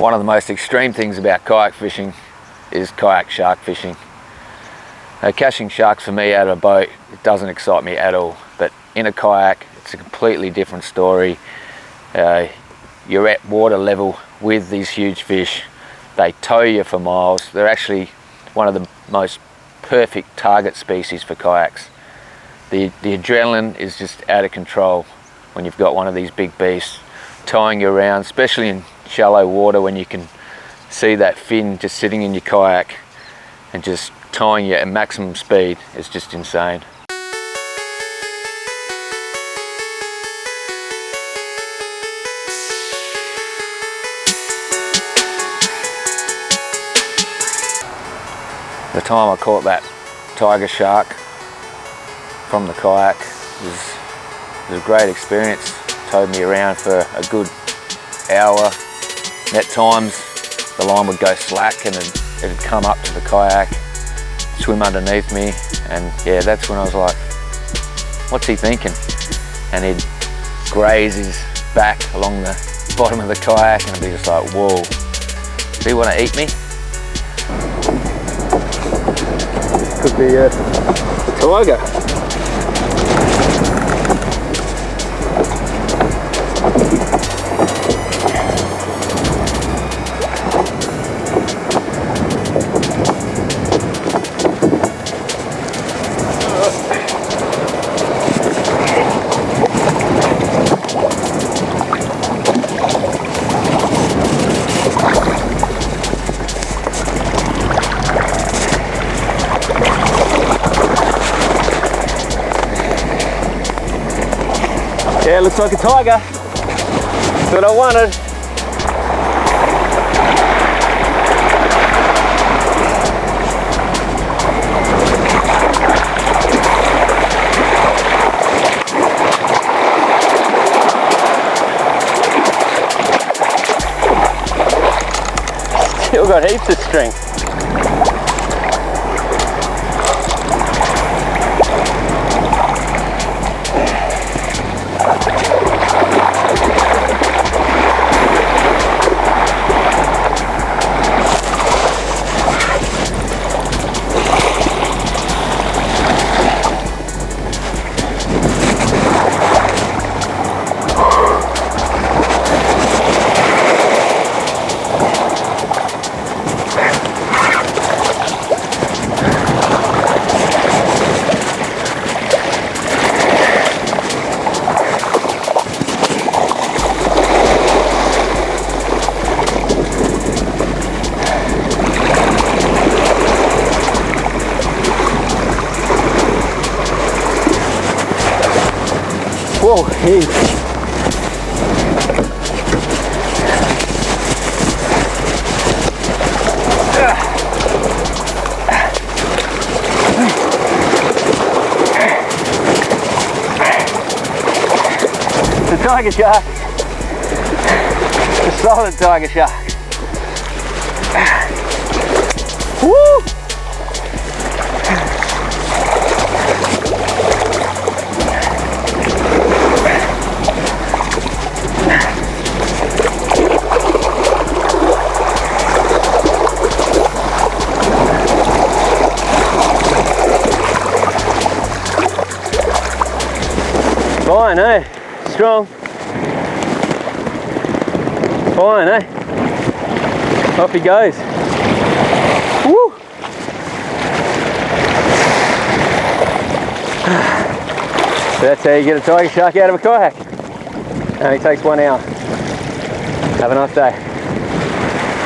One of the most extreme things about kayak fishing is kayak shark fishing. Now, catching sharks for me out of a boat, it doesn't excite me at all. But in a kayak, it's a completely different story. You're at water level with these huge fish. They tow you for miles. They're actually one of the most perfect target species for kayaks. The adrenaline is just out of control when you've got one of these big beasts towing you around, especially in shallow water when you can see that fin just sitting in your kayak and just towing you at maximum speed. Is just insane. The time I caught that tiger shark from the kayak was a great experience. Towed me around for a good hour. And at times the line would go slack and it'd come up to the kayak, swim underneath me, and yeah, that's when I was like, what's he thinking? And he'd graze his back along the bottom of the kayak and I'd be just like, whoa, do you want to eat me? Could be a tiger. Yeah, looks like a tiger. That's what I wanted. Still got heaps of strength. Whoa, hey. The tiger shark. The solid tiger shark. Woo! Fine, eh? Strong. Fine, eh? Off he goes. Woo! So that's how you get a tiger shark out of a kayak. Only takes 1 hour. Have a nice day.